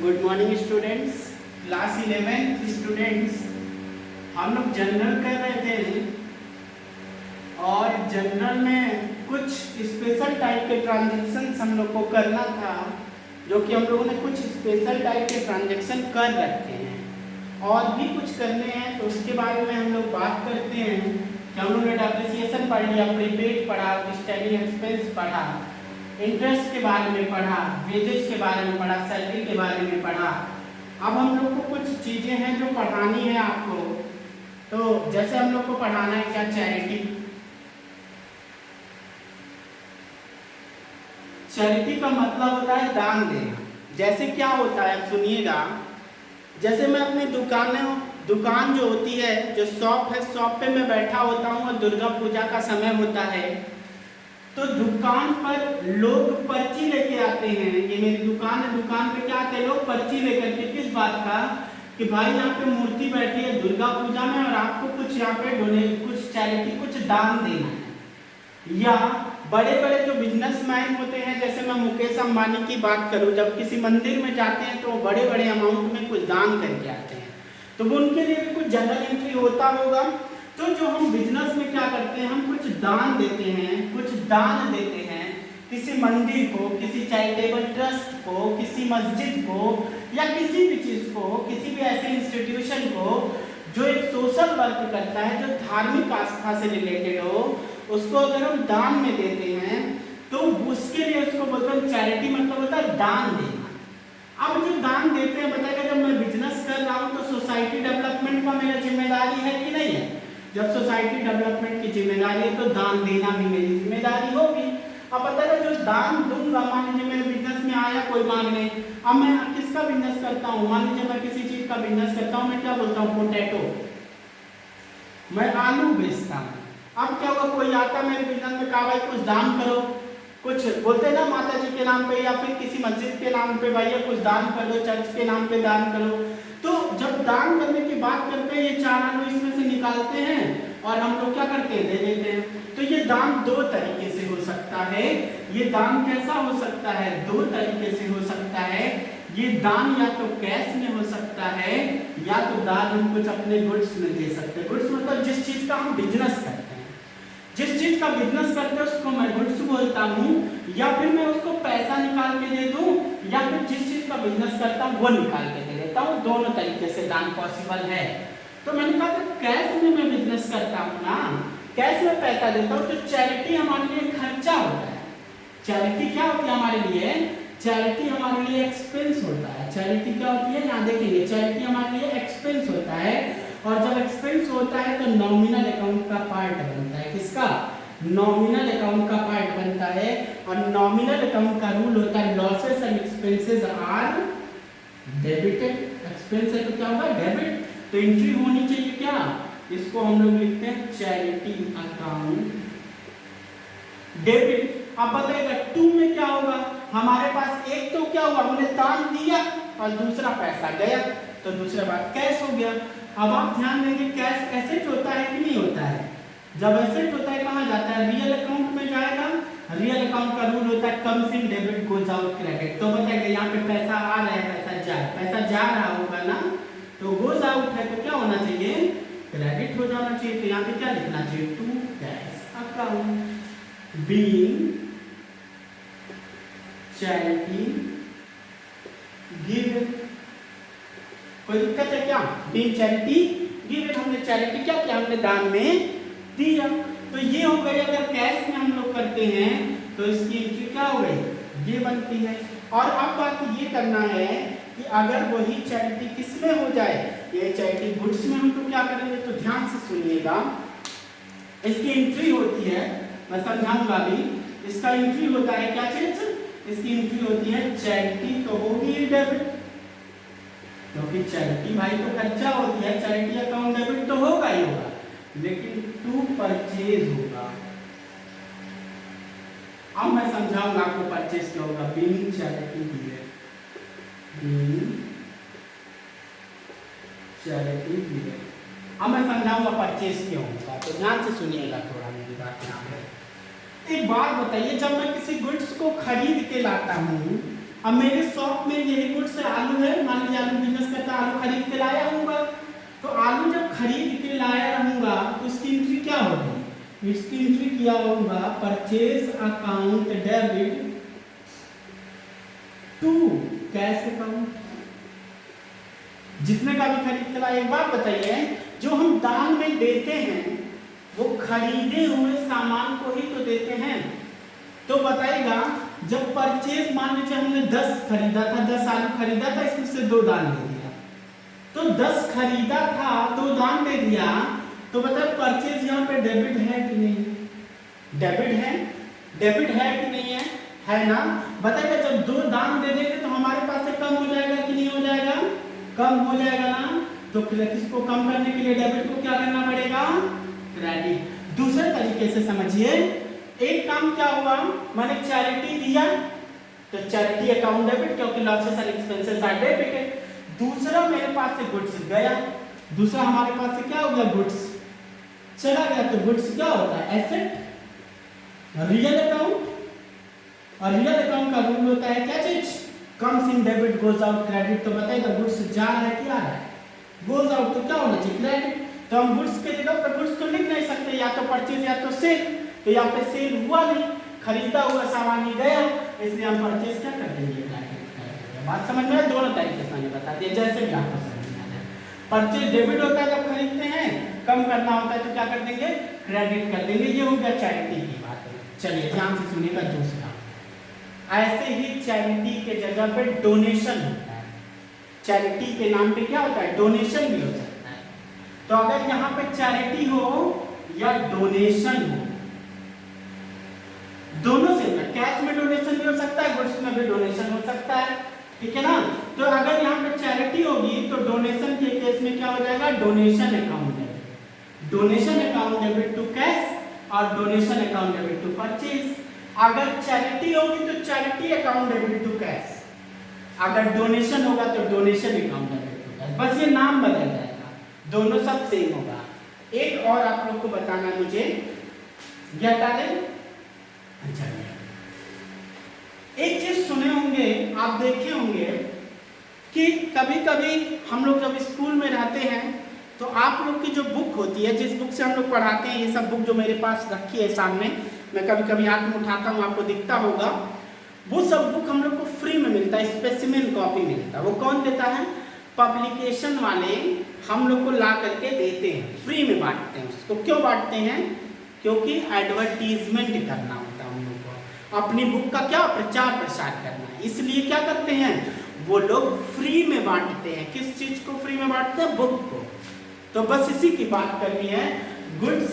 Good morning students, class 11 students. हम लोग general कर रहे थे और जनरल में कुछ स्पेशल टाइप के ट्रांजैक्शंस हम लोग को करना था, जो कि हम लोगों ने कुछ स्पेशल टाइप के ट्रांजैक्शन कर रखे हैं और भी कुछ करने हैं। तो उसके बारे में हम लोग बात करते हैं कि हम लोगों ने डेप्रिसिएशन पढ़ लिया, प्रीपेड पढ़ा, स्टैंडिंग एक्सपेंस पढ़ा, इंटरेस्ट के बारे में पढ़ा, वेजेस के बारे में पढ़ा, सैलरी के बारे में पढ़ा। अब हम लोग को कुछ चीज़ें हैं जो पढ़ानी है आपको। तो जैसे हम लोग को पढ़ाना है क्या, चैरिटी। चैरिटी का मतलब होता है दान देना। जैसे क्या होता है, आप सुनिएगा। जैसे मैं अपनी दुकान जो होती है, जो शॉप है, शॉप पे मैं बैठा होता हूँ और दुर्गा पूजा का समय होता है, तो दुकान पर लोग पर्ची लेके आते हैं। ये मेरी दुकान है, दुकान पे क्या आते हैं लोग, पर्ची लेकर के। किस बात का, कि भाई यहाँ पे मूर्ति बैठी है दुर्गा पूजा में और आपको कुछ यहाँ पे डोनेट, कुछ चैरिटी, कुछ दान देना है। या बड़े बड़े जो बिजनेसमैन होते हैं, जैसे मैं मुकेश अंबानी की बात करूँ, जब किसी मंदिर में जाते हैं तो बड़े बड़े अमाउंट में कुछ दान करके आते हैं, तो वो उनके लिए कुछ जनरल एंट्री होता होगा। तो जो हम बिजनेस में क्या करते हैं, हम कुछ दान देते हैं, कुछ दान देते हैं किसी मंदिर को, किसी चैरिटेबल ट्रस्ट को, किसी मस्जिद को, या किसी भी चीज़ को, किसी भी ऐसे इंस्टीट्यूशन को जो एक सोशल वर्क करता है, जो धार्मिक आस्था से रिलेटेड हो, उसको अगर हम दान में देते हैं तो उसके लिए उसको बोलते हैं चैरिटी। मतलब होता है दान देना। अब जो दान देते हैं, बताएगा जब मैं बिजनेस कर रहा हूँ तो सोसाइटी डेवलपमेंट का मेरा जिम्मेदारी है कि नहीं है। जब सोसाइटी डेवलपमेंट की जिम्मेदारी है तो दान देना भी मेरी जिम्मेदारी होगी। अब बताएगा जो दान दूंगा, मान लीजिए मेरे बिजनेस में आया कोई मांगने, अब मैं किसका बिजनेस करता हूँ, मान लीजिए मैं किसी चीज का बिजनेस करता हूँ, मैं क्या बोलता हूँ, पोटैटो, मैं आलू बेचता हूँ। अब क्या होगा, कोई आता मेरे बिजनेस में, कहा भाई कुछ दान करो, कुछ बोलते हैं ना माता जी के नाम पे या फिर किसी मस्जिद के नाम पे, भैया कुछ दान कर दो, चर्च के नाम पे दान करो। तो जब दान करने की बात करते हैं, ये 4 आलू इसमें से निकालते हैं और हम लोग क्या करते हैं, दे देते हैं। तो ये दान 2 तरीके से हो सकता है। ये दान कैसा हो सकता है, 2 तरीके से हो सकता है। ये दान या तो कैश में हो सकता है, या तो दान हम कुछ अपने गुड्स में दे सकते हैं। गुड्स मतलब जिस चीज का हम बिजनेस करते हैं, जिस चीज का बिजनेस करते हैं उसको मैं गुड्स बोलता हूँ, या फिर मैं उसको पैसा निकाल के दे दूं, या फिर जिस चीज का बिजनेस करता हूँ वो निकाल के दे देता हूँ। दोनों तरीके से दान पॉसिबल है। तो मैंने कहा कि कैश में मैं बिजनेस करता हूँ ना, कैश में पैसा देता हूँ, तो चैरिटी हमारे लिए खर्चा होता है। चैरिटी क्या होती है हमारे लिए, चैरिटी हमारे लिए एक्सपेंस होता है। चैरिटी क्या होती है, यहाँ देखेंगे, चैरिटी हमारे लिए एक्सपेंस होता है। और जब एक्सपेंस होता है तो नॉमिनल अकाउंट का पार्ट बनता है। किसका, नॉमिनल अकाउंट का पार्ट बनता है। और नॉमिनल अकाउंट का रूल होता है losses and expenses are debited. Expense है तो क्या होगा, डेबिट। तो एंट्री होनी चाहिए क्या, इसको हम लोग लिखते हैं चैरिटी अकाउंट डेबिट। अब बताइएगा 2 में क्या होगा, हमारे पास एक तो क्या हुआ, हमने दान दिया और दूसरा पैसा गया, तो दूसरा बात कैश हो गया। अब आप ध्यान देंगे, कैश एसेट होता है कि नहीं होता है। जब एसेट होता है कहाँ जाता है, रियल अकाउंट में जाएगा। रियल अकाउंट का रूल होता है comes in debit goes out credit. तो बताइएगा यहाँ पे पैसा आ रहा है, पैसा जा रहा होगा ना, तो गोज आउट है तो क्या होना चाहिए, क्रेडिट हो जाना चाहिए। तो यहाँ पे क्या लिखना चाहिए, to cash account being charity given. कोई दिक्कत है क्या, बीइंग चैरिटी गिवन, हमने चैरिटी क्या किया, हमने दान में दिया। तो ये हो गई। अगर कैश में हम लोग करते हैं तो इसकी एंट्री क्या हो गई, ये बनती है। और अब बात ये करना है कि अगर वही चैरिटी किस में हो जाए, ये चैरिटी गुड्स में हम तो क्या करेंगे, तो ध्यान से सुनिएगा। इसकी एंट्री होती है, मैं समझाऊंगा भी, इसका एंट्री होता है क्या चीज, इसकी एंट्री होती है चैरिटी तो होगी डेबिट, क्योंकि चैरिटी भाई तो खर्चा होती है, चैरिटी अकाउंट डेबिट तो होगा ही होगा, लेकिन टू परचेज होगा। अब मैं समझाऊंगा आपको परचेज क्या होगा, being charity given, being charity given. अब मैं समझाऊंगा परचेज क्यों होगा, तो ध्यान से सुनिएगा थोड़ा मेरी बात यहाँ पे। एक बात बताइए, जब मैं किसी गुड्स को खरीद के लाता हूँ अब मेरे शॉप में यही गुड्स आलू है, मान लीजिए आलू बिजनेस करता है, आलू खरीद के लाया रहूंगा, तो आलू जब खरीद के लाया रहूंगा तो उसकी एंट्री क्या होगी, इसकी एंट्री किया होगा purchase account debit to cash account, जितने का भी खरीद के लाया। एक बात बताइए, जो हम दान में देते हैं वो खरीदे हुए सामान को ही तो देते हैं, तो बताइएगा जब परचेज मान लीजिए हमने 10 खरीदा था, 10 आलू खरीदा था, इसमें से 2 दान दे दिया, तो 10 खरीदा था 2 दान दे दिया, तो बताए परचेज यहाँ पे डेबिट है कि नहीं, डेबिट है, डेबिट है कि नहीं है, है ना। बताइएगा जब 2 दान दे देंगे तो हमारे पास से कम हो जाएगा कि नहीं हो जाएगा, कम हो जाएगा ना। तो किसको कम करने के लिए डेबिट को क्या करना पड़ेगा, क्रेडिट। दूसरे तरीके से समझिए, एक काम क्या हुआ, मैंने चैरिटी दिया तो चैरिटी अकाउंट डेबिट, क्योंकि losses and expenses are debited. दूसरा मेरे पास से गुड्स गया, दूसरा हमारे पास से क्या हो गया, गुड्स चला गया, तो गुड्स क्या होता है, एसेट, रियल अकाउंट। और रियल अकाउंट का रूल होता है क्या चीज, comes in debit goes out credit. तो बताइए गुड्स जा रहा है क्या है, गोज आउट, तो क्या होना चाहिए, क्रेडिट। तो हम गुड्स के जगह पर गुड्स तो लिख नहीं सकते, या तो परचेज या तो सेल, तो यहाँ पे सेल हुआ नहीं, खरीदा हुआ सामान ही गया, इसलिए हम परचेज क्या कर देंगे, बात समझ में, दोनों तरीके से मैंने बता दिया, जैसे भी आपको समझ में आ जाए। परचेज डेबिट होता है जब खरीदते हैं, कम करना होता है तो क्या कर देंगे, क्रेडिट कर देंगे। ये हो गया चैरिटी की बात है। चलिए ध्यान से सुनिएगा दूसरा, ऐसे ही चैरिटी के जगह पे डोनेशन होता है, चैरिटी के नाम पे क्या होता है, डोनेशन भी हो सकता है। तो अगर यहाँ पे चैरिटी हो या डोनेशन हो, दोनों से कैश में डोनेशन भी हो सकता है, गुड्स में भी डोनेशन हो सकता है, ठीक है ना। तो अगर यहाँ पे चैरिटी होगी तो डोनेशन के केस में क्या हो जाएगा, donation account debit, donation account debit to cash और donation account debit to purchase. अगर चैरिटी होगी तो charity account debit to cash, अगर डोनेशन होगा तो donation account debit to cash, बस ये नाम बदल जाएगा, दोनों सब सेम होगा। एक और आप लोग को बताना है मुझे, क्या डालें, अच्छा एक चीज सुने होंगे, आप देखे होंगे कि कभी कभी हम लोग जब स्कूल में रहते हैं तो आप लोग की जो बुक होती है, जिस बुक से हम लोग पढ़ाते हैं, ये सब बुक जो मेरे पास रखी है सामने, मैं कभी कभी हाथ में उठाता हूँ, आपको दिखता होगा, वो सब बुक हम लोग को फ्री में मिलता है, स्पेसिमेन कॉपी मिलता है। वो कौन देता है, पब्लिकेशन वाले हम लोग को ला करके देते हैं, फ्री में बांटते हैं। उसको क्यों बांटते हैं, क्योंकि एडवर्टीजमेंट करना होता है हम लोग को, अपनी बुक का क्या प्रचार प्रसार करना है, इसलिए क्या करते हैं वो लोग फ्री में बांटते हैं। किस चीज को फ्री में बांटते हैं, बुक को। तो बस इसी की बात करनी है, goods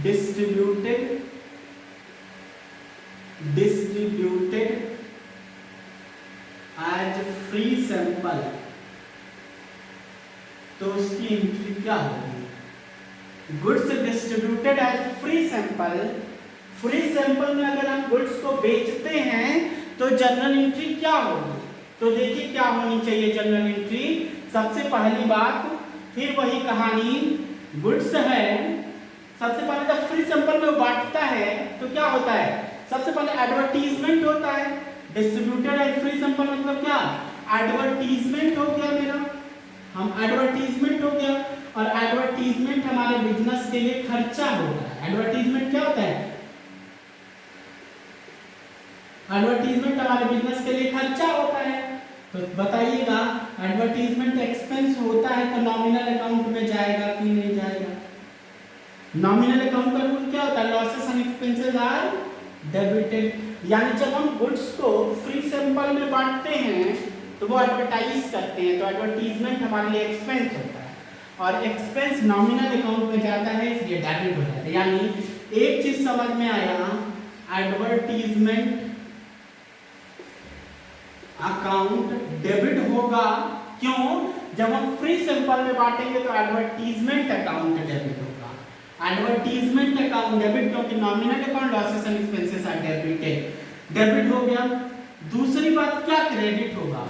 distributed as free sample, तो उसकी एंट्री क्या होगी, goods distributed as free sample. Free sample में अगर हम गुड्स को बेचते हैं तो जनरल एंट्री क्या होगी, तो देखिए क्या होनी चाहिए जनरल एंट्री। सबसे पहली बात, फिर वही कहानी, गुड्स है, सबसे पहले जब फ्री सैंपल में बांटता है तो क्या होता है, सबसे पहले एडवर्टीजमेंट होता है। डिस्ट्रीब्यूटेड एज फ्री सैंपल मतलब क्या, एडवर्टीजमेंट हो गया मेरा, हम एडवर्टीजमेंट हो गया, और एडवर्टीजमेंट हमारे बिजनेस के लिए खर्चा होता है। एडवर्टीजमेंट क्या होता है, एडवर्टीजमेंट हमारे बिजनेस के लिए खर्चा होता है। तो बताइएगा एडवर्टीजमेंट एक्सपेंस होता है तो नॉमिनल अकाउंट में जाएगा कि नहीं जाएगा। नॉमिनल अकाउंट का रूल क्या होता है, losses and expenses are debited. यानी जब हम गुड्स को फ्री सैंपल में बांटते हैं तो वो एडवर्टाइज करते हैं, तो एडवर्टीजमेंट हमारे लिए एक्सपेंस होता है, और एक्सपेंस नॉमिनल अकाउंट में जाता है, इसलिए डेबिट हो जाता है। यानी एक चीज समझ में आया, एडवर्टीजमेंट अकाउंट डेबिट होगा, क्यों, जब हम फ्री सैंपल में बांटेंगे तो एडवर्टीजमेंट अकाउंट डेबिट होगा, एडवर्टीजमेंट अकाउंट डेबिट, क्योंकि nominal account losses and expenses are debited, debit हो गया। दूसरी बात क्या, क्रेडिट होगा।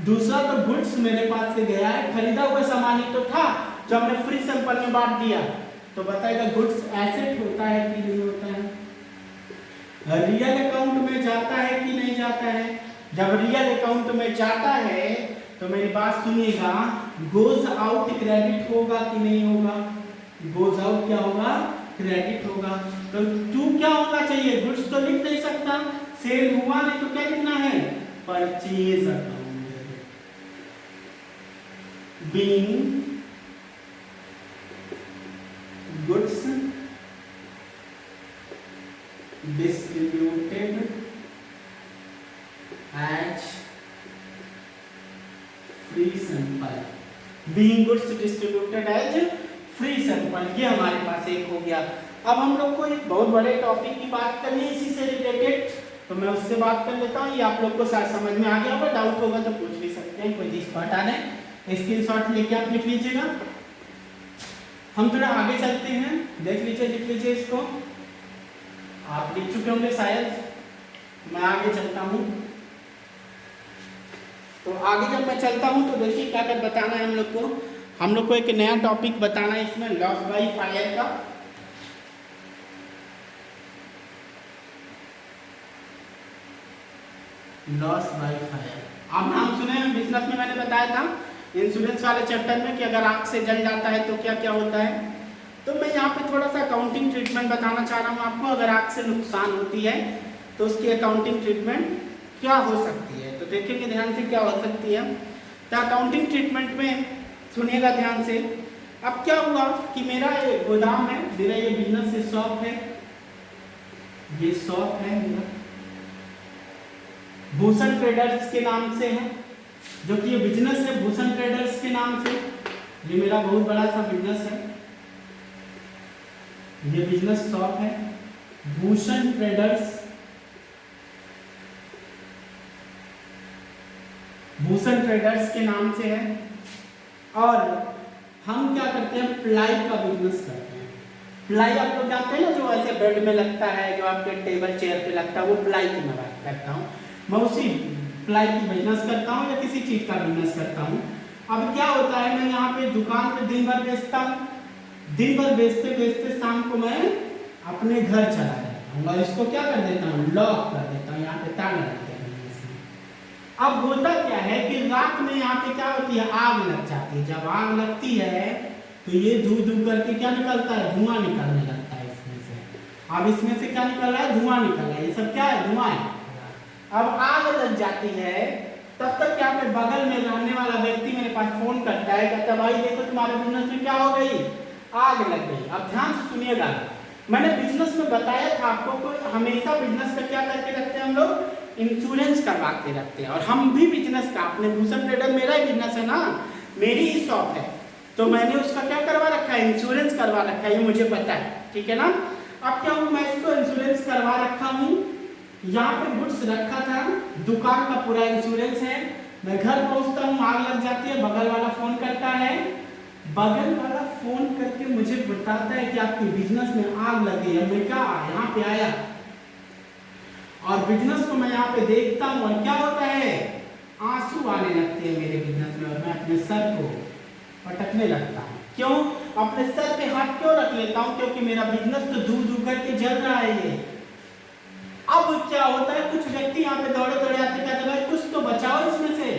दूसरा तो गुड्स मेरे पास से गया है, खरीदा हुआ सामान ही तो था जो हमने फ्री सैंपल में बांट दिया, तो बताएगा गुड्स एसेट होता है कि नहीं होता है, रियल अकाउंट में जाता है कि नहीं जाता है? जब रियल अकाउंट में जाता है तो मेरी बात सुनिएगा, गोज आउट क्रेडिट होगा कि नहीं होगा? गोज आउट क्या होगा? क्रेडिट होगा। तो टू क्या होना चाहिए? गुड्स तो लिख नहीं सकता, सेल हुआ नहीं तो क्या लिखना है? Purchase account. Being goods distributed as free sample, being goods distributed as free sample, ये हमारे पास एक हो गया। अब हम लोग को एक बहुत बड़े टॉपिक की बात करनी है इसी से रिलेटेड, तो मैं उससे बात कर लेता हूँ। ये आप लोग को शायद समझ में आ गया होगा, डाउट होगा तो पूछ भी सकते हैं, कोई चीज हटा नहीं। स्क्रीनशॉट लेके आप लिख लीजिएगा। हम थोड़ा आगे चलते हैं, देख लीजिए, लिख लीजिए इसको। आप लिख चुके होंगे शायद, मैं आगे चलता हूँ। तो आगे जब मैं चलता हूँ तो देखिए क्या कर बताना है हम लोग को एक नया टॉपिक बताना है इसमें, लॉस बाय फायर का। लॉस बाय फायर आप नाम सुने हैं, बिजनेस में मैंने बताया था इंश्योरेंस वाले चैप्टर में कि अगर आग से जल जाता है तो क्या क्या होता है। तो मैं यहाँ पे थोड़ा सा अकाउंटिंग ट्रीटमेंट बताना चाह रहा हूँ आपको। अगर आग से नुकसान होती है तो उसकी अकाउंटिंग ट्रीटमेंट क्या हो सकती है, तो देखेंगे ध्यान से क्या हो सकती है। तो अकाउंटिंग ट्रीटमेंट में सुनिएगा ध्यान से। अब क्या हुआ कि मेरा ये गोदाम है, मेरा ये बिजनेस से शॉप है, ये शॉप है मेरा, भूषण ट्रेडर्स के नाम से है, जो कि ये बिजनेस है भूषण ट्रेडर्स के नाम से। ये मेरा बहुत बड़ा सा बिजनेस है, ये बिजनेस शॉप है भूषण ट्रेडर्स, भूषण ट्रेडर्स के नाम से है। और हम क्या करते हैं, प्लाई का बिजनेस करते हैं। प्लाई आप लोग जानते हैं ना, जो ऐसे बेड में लगता है, जो आपके टेबल चेयर पे लगता है, वो प्लाई की मैं बात करता हूँ। मैं उसी प्लाई की बिजनेस करता हूँ या किसी चीज का बिजनेस करता हूँ। अब क्या होता है, मैं यहाँ पे दुकान पे दिन भर बेचता हूँ, दिन भर बेचते बेचते शाम को मैं अपने घर चला जाता हूँ और इसको क्या कर देता हूँ, लॉक कर देता हूँ, यहाँ पे ताला लग गया। अब होता क्या है कि रात में यहाँ पे क्या होती है, आग लग जाती है। जब आग लगती है तो ये धू धू करके क्या निकलता है, धुआं निकलने लगता है इसमें से। अब इसमें से क्या निकल रहा है, धुआं निकल रहा है। ये सब क्या है, धुआं है। अब आग लग जाती है, तब तक यहाँ पे बगल में रहने वाला व्यक्ति मेरे पास फोन करता है, कहता है भाई देखो तुम्हारे बिजनेस में क्या हो गई, आग लग गई। अब ध्यान से सुनिएगा, मैंने बिजनेस में बताया था आपको को हमेशा बिजनेस का क्या करके रखते हैं हम लोग, इंश्योरेंस करवा के रखते हैं। और हम भी बिजनेस का, अपने भूषण ट्रेडर मेरा ही बिजनेस है ना, मेरी ही शॉप है, तो मैंने उसका क्या करवा रखा है, इंश्योरेंस करवा रखा है, ये मुझे पता है, ठीक है ना। अब क्या हूँ, मैं इसको इंश्योरेंस करवा रखा हूँ, यहाँ पे गुड्स रखा था, दुकान का पूरा इंश्योरेंस है। मैं घर पहुँचता हूँ, आग लग जाती है, बगल वाला फोन करता है, बगल वाला फोन करके मुझे बताता है कि आपके बिजनेस में आग लग गई है। मैं क्या यहाँ पे आया और बिजनेस को मैं यहाँ पे देखता हूँ और क्या होता है, आंसू आने लगते हैं मेरे बिजनेस में और मैं अपने सर को पटकने लगता हूँ। क्यों, अपने सर पे हाथ क्यों रख लेता हूँ, क्योंकि मेरा बिजनेस तो धू धू करके जल रहा है ये। अब क्या होता है, कुछ व्यक्ति यहाँ पे दौड़े दौड़े आते, कहते भाई कुछ तो बचाओ इसमें से,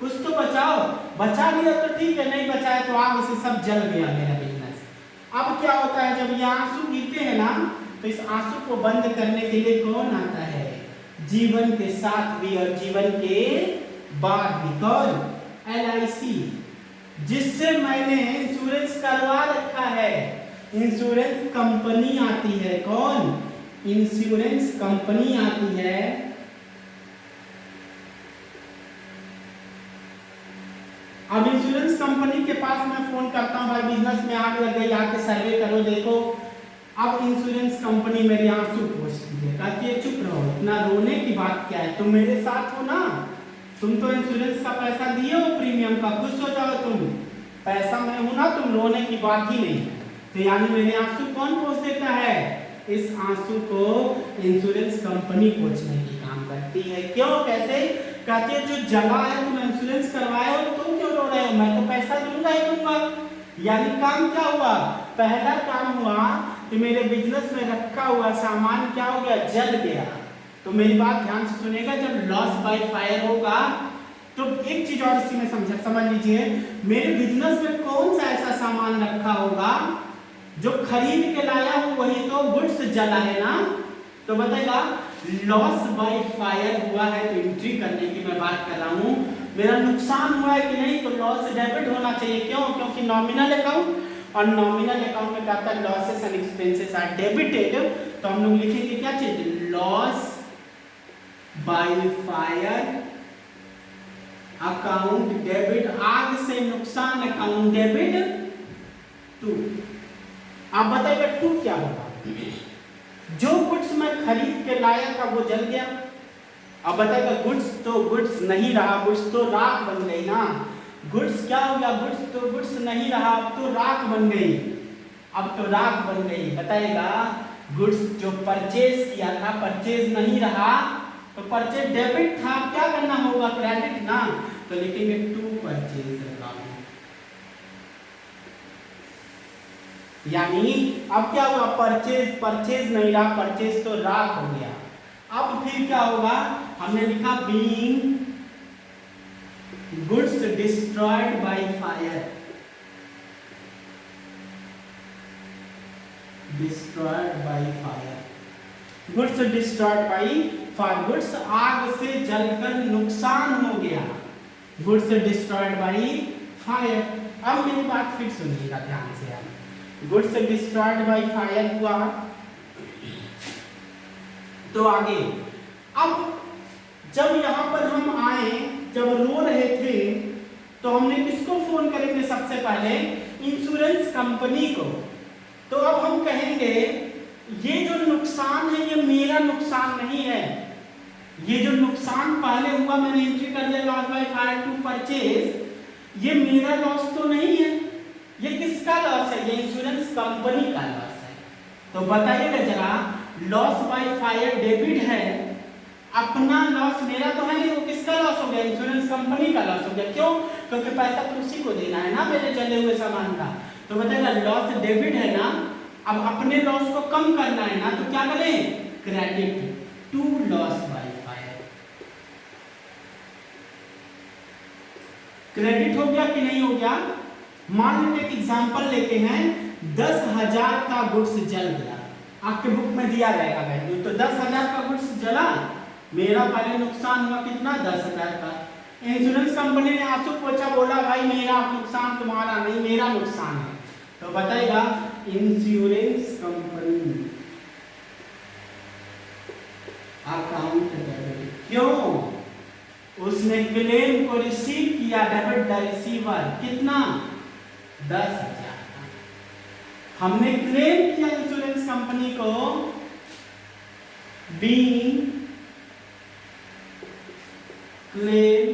कुछ तो बचाओ। बचा लिया तो ठीक है, नहीं बचाया तो आग से सब जल गया मेरा बिजनेस। अब क्या होता है, जब ये आंसू गिरते हैं ना, तो इस आंसू को बंद करने के लिए कौन आता है, जीवन के साथ भी और जीवन के बाद भी। कौन, LIC, जिससे मैंने इंश्योरेंस करवा रखा है। इंश्योरेंस कंपनी आती है, कौन, इंश्योरेंस कंपनी आती है। अब इंश्योरेंस कंपनी के पास मैं फोन करता हूँ, भाई बिजनेस में आग लग गई, आके सर्वे करो देखो। अब इंश्योरेंस कंपनी मेरे आंसू पोंछती है, कहती है चुप रहो, इतना रोने की बात क्या है, तुम मेरे साथ हो ना, तुम तो इंश्योरेंस का पैसा दिए हो प्रीमियम का, खुश हो जाओ तुम, पैसा मैं हूं ना, तुम रोने की बात ही नहीं। तो यानी मेरे आंसू कौन पोंछ देता है, इस आंसू को इंश्योरेंस कंपनी पोंछने की काम करती है। क्यों, कैसे, कहती है जो जगह है तुम इंश्योरेंस करवाए हो, तुम क्यों रो रहे हो, मैं तो पैसा दूंगा ही दूंगा। यानी काम क्या हुआ, पहला काम हुआ कि मेरे बिजनेस में रखा हुआ सामान क्या हो गया, जल गया, तो मेरी बात ध्यान से सुनेगा, जब लॉस बाय फायर होगा तो एक चीज और इसी में समझ लीजिए, मेरे बिजनेस में कौन सा ऐसा सामान रखा होगा जो खरीद के लाया हूं वही तो गुड्स जला है ना, तो बताएगा लॉस बाय फायर हुआ है तो एंट्री करने की मैं बात कर रहा हूं, मेरा नुकसान हुआ है कि नहीं, तो लॉस डेबिट होना चाहिए, क्यों, क्योंकि नॉमिनल अकाउंट और नॉमिनल अकाउंट में क्या आता है, losses and expenses are debited, तो हम लोग लिखेंगे क्या चीज, loss by fire account debit, आग से नुकसान अकाउंट डेबिट टू। आप बताइएगा टू क्या होगा, जो गुड्स मैं खरीद के लाया था वो जल गया, अब बताएगा गुड्स तो गुड्स नहीं रहा, गुड्स तो राख बन गई ना, गुड्स क्या हो गया, गुड्स तो गुड्स नहीं रहा, अब तो राख बन गई, अब तो राख बन गई, बताएगा गुड्स जो परचेज किया था परचेज नहीं रहा, तो परचेज डेबिट था, क्या करना होगा, क्रेडिट ना, तो लिखेंगे टू परचेज अकाउंट, यानी अब क्या हुआ, परचेज नहीं रहा, परचेज तो राख हो गया, अब फिर क्या होगा, हमने लिखा being goods destroyed by fire, destroyed by fire, goods destroyed by fire, goods आग से जलकर नुकसान हो गया, गुड्स डिस्ट्रॉयड बाय फायर। अब मेरी बात फिर सुनिएगा ध्यान से, आप गुड्स डिस्ट्रॉयड बाय फायर हुआ, तो आगे अब जब यहां पर हम आए, जब रो रहे थे, तो हमने किसको फोन करेंगे, सबसे पहले इंश्योरेंस कंपनी को, तो अब हम कहेंगे ये जो नुकसान है ये मेरा नुकसान नहीं है, ये जो नुकसान पहले हुआ मैंने एंट्री कर दिया loss by fire to purchase, ये मेरा लॉस तो नहीं है, ये किसका लॉस है, ये इंश्योरेंस कंपनी का लॉस है, तो बताइएगा जरा, लॉस बाय फायर डेबिट है, अपना लॉस मेरा तो है नहीं, वो किसका लॉस हो गया, इंश्योरेंस कंपनी का लॉस हो गया, क्यों, क्योंकि पैसा तो उसी को देना है ना मेरे जले हुए सामान का, तो बताइएगा लॉस डेबिट है ना, अब अपने लॉस को कम करना है ना, तो क्या करें, credit to loss by fire, credit हो गया कि नहीं हो गया। मान लीजिए एक एग्जांपल लेते हैं, 10,000 का गुड्स जल गया, आपके बुक में दिया रहेगा वैल्यू, तो 10,000 का गुड्स जला, मेरा पहले नुकसान हुआ कितना, 10,000 का, इंश्योरेंस कंपनी ने आंसू पोछा, बोला भाई मेरा नुकसान तुम्हारा नहीं, मेरा नुकसान है, तो बताइएगा इंश्योरेंस कंपनी अकाउंट डेबिट, क्यों, उसने क्लेम को रिसीव किया, डेबिट द रिसीवर, कितना, 10,000, हमने क्लेम किया इंश्योरेंस कंपनी को, बीइंग क्लेम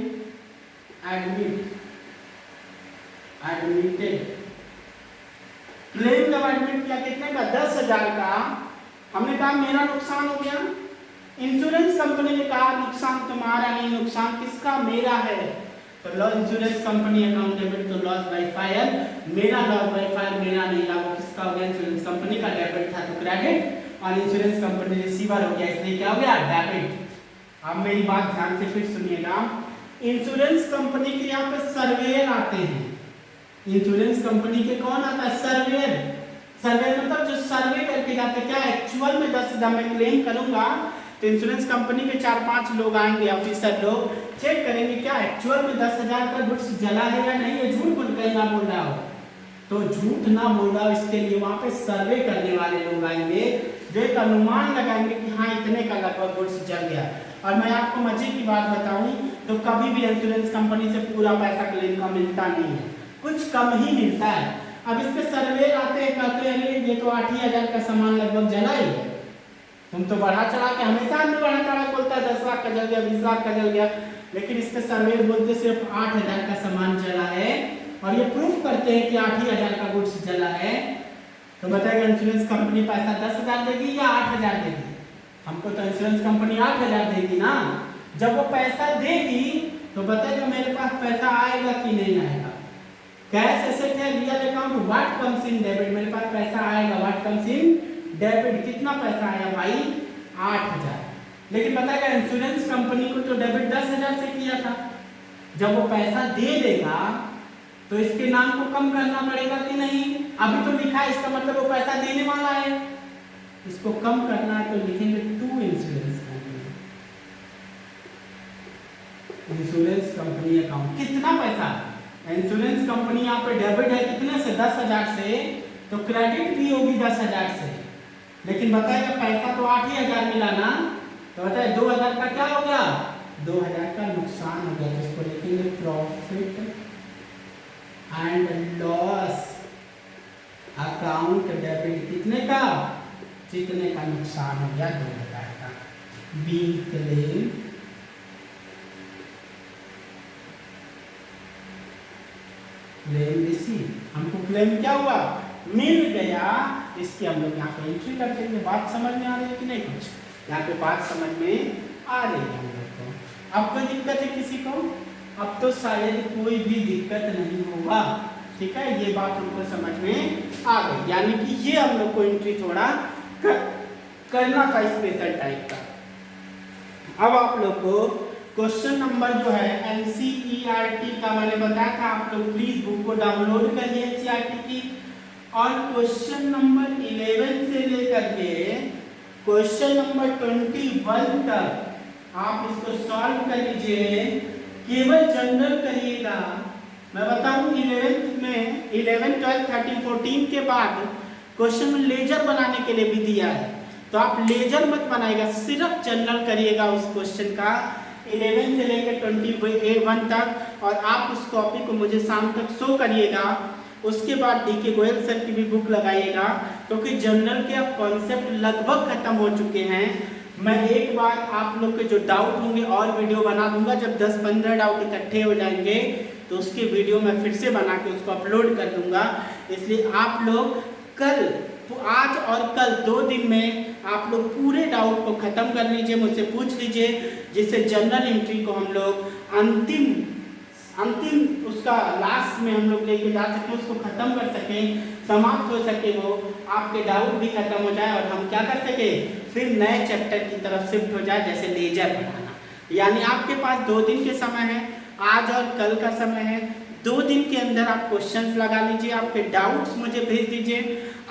एडमिटेड, क्लेम जब एडमिट किया कितने का, 10,000 का, हमने कहा मेरा नुकसान हो गया, इंश्योरेंस कंपनी ने कहा नुकसान तुम्हारा नहीं, नुकसान किसका, मेरा है, तो loss insurance company account debit, तो लॉस बाय फायर, मेरा लॉस बाय फायर मेरा नहीं था, वो किसका हो गया, इंश्योरेंस कंपनी का, डेबिट था तो क्रेडिट, और इंश्योरेंस कंपनी रिसीवर हो गया, इसलिए क्या हो गया, डेबिट। अब मेरी बात ध्यान से फिर सुनिएगा, इंश्योरेंस कंपनी के यहाँ पे सर्वेयर आते हैं, इंश्योरेंस कंपनी के कौन आता है, सर्वेयर, सर्वेयर मतलब जो सर्वे करके जाते, क्या एक्चुअल में 10,000 में क्लेम करूंगा, तो इंश्योरेंस कंपनी के 4-5 लोग आएंगे, ऑफिसर लोग चेक करेंगे क्या एक्चुअल में 10,000 का गुड्स जला है या नहीं, ये झूठ बोल कहीं ना बोल रहा हो, तो झूठ ना बोल रहा हो, इसके लिए वहां पे सर्वे करने वाले लोग आएंगे, जो एक अनुमान लगाएंगे कि हाँ इतने का लगभग गुड्स जल गया। और मैं आपको मजे की बात बताऊं तो कभी भी इंश्योरेंस कंपनी से पूरा पैसा क्लेम का मिलता नहीं है, कुछ कम ही मिलता है। अब इस पे सर्वे आते हैं, कहते हैं ये तो 8,000 का सामान लगभग जला ही है, तुम तो बढ़ा चढ़ा के हमेशा आदमी बढ़ा चढ़ा बोलता है 10 लाख का जल गया, 20 लाख का जल गया, लेकिन इस पे सर्वे बोलते सिर्फ 8,000 का सामान जला है, और ये प्रूफ करते हैं कि 8,000 का गुड्स जला है, तो बताएगा इंश्योरेंस कंपनी पैसा 10,000 देगी या 8,000 देगी, हमको तो इंश्योरेंस कंपनी 8,000 देगी ना। जब वो पैसा देगी तो बताएगा मेरे पास पैसा आएगा कि नहीं आएगा, कैश ऐसे एसेट है real account, what comes in debit, मेरे पास पैसा आएगा, व्हाट कम्स इन डेबिट, कितना पैसा आया भाई 8,000। लेकिन बताएगा इंश्योरेंस कंपनी को तो डेबिट 10,000 से किया था, जब वो पैसा दे देगा तो इसके नाम को कम करना पड़ेगा कि नहीं, अभी तो लिखा है इसका मतलब वो पैसा देने वाला है, इसको कम करना है तो लिखेंगे to insurance company, insurance company account, कितना पैसा, इंश्योरेंस कंपनी यहाँ पे डेबिट है कितने से 10,000 से, तो क्रेडिट भी होगी 10,000 से, लेकिन बताएगा पैसा तो 8,000 मिला ना, तो बताए 2,000 का क्या हो गया, 2,000 का नुकसान हो गया, जिसको लिखेंगे profit and loss account debit, कितने का, जितने का नुकसान हो गया 2,000 का, बी क्लेम रिसीव, हमको क्लेम क्या हुआ, मिल गया, इसकी हम लोग यहाँ पे एंट्री कर देंगे। बात समझ में आ रही है कि नहीं, कुछ यहाँ पे बात समझ में आ रही है हम लोग को। अब कोई दिक्कत है किसी को, अब तो शायद कोई भी दिक्कत नहीं होगा, ठीक है, ये बात हमको समझ में आ गई, यानी कि ये हम लोग को एंट्री थोड़ा करना था स्पेशल टाइप का। अब आप लोग को क्वेश्चन नंबर जो है एनसीईआरटी का मैंने बताया था, आप लोग प्लीज बुक को डाउनलोड करिए एनसीईआरटी की, और क्वेश्चन नंबर 11 से लेकर के क्वेश्चन नंबर 21 तक आप इसको सॉल्व कर लीजिए, केवल जनरल करिएगा। मैं बताऊं 11th में 11, 12, 13, 14 के बाद क्वेश्चन में लेजर बनाने के लिए भी दिया है, तो आप लेजर मत बनाइएगा, सिर्फ जनरल करिएगा उस क्वेश्चन का 11 से लेकर 21 तक, और आप उस कॉपी को मुझे शाम तक शो करिएगा। उसके बाद डीके गोयल सर की भी बुक लगाइएगा, क्योंकि जनरल के अब कॉन्सेप्ट लगभग खत्म हो चुके हैं। मैं एक बार आप लोग के जो डाउट होंगे और वीडियो बना दूंगा, जब 10-15 डाउट इकट्ठे हो जाएंगे तो उसके वीडियो मैं फिर से बना के उसको अपलोड कर दूंगा। इसलिए आप लोग कल, तो आज और कल 2 दिन में आप लोग पूरे डाउट को ख़त्म कर लीजिए, मुझसे पूछ लीजिए, जिससे जनरल एंट्री को हम लोग अंतिम उसका लास्ट में हम लोग लेके जा सकें, उसको ख़त्म कर सकें, समाप्त हो सके, वो आपके डाउट भी खत्म हो जाए और हम क्या कर सके, फिर नए चैप्टर की तरफ शिफ्ट हो जाए, जैसे लेजर बनाना। यानी आपके पास 2 दिन के समय है, आज और कल का समय है, 2 दिन के अंदर आप क्वेश्चंस लगा लीजिए, आपके डाउट्स मुझे भेज दीजिए।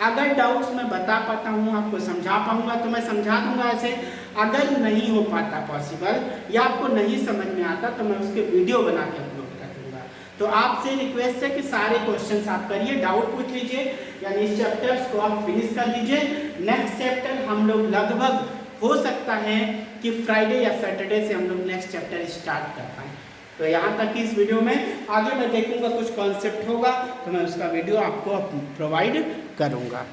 अगर डाउट्स मैं बता पाता हूँ, आपको समझा पाऊँगा तो मैं समझा दूंगा ऐसे, अगर नहीं हो पाता पॉसिबल या आपको नहीं समझ में आता तो मैं उसके वीडियो बना के अपलोड कर दूंगा। तो आपसे रिक्वेस्ट है कि सारे क्वेश्चंस आप करिए, डाउट पूछ लीजिए, यानी इस चैप्टर्स को आप फिनिश कर दीजिए। नेक्स्ट चैप्टर हम लोग लगभग हो सकता है कि फ्राइडे या सैटरडे से हम लोग नेक्स्ट चैप्टर स्टार्ट कर पाएँ। तो यहाँ तक इस वीडियो में, आगे मैं देखूंगा कुछ कॉन्सेप्ट होगा तो मैं उसका वीडियो आपको प्रोवाइड करूँगा।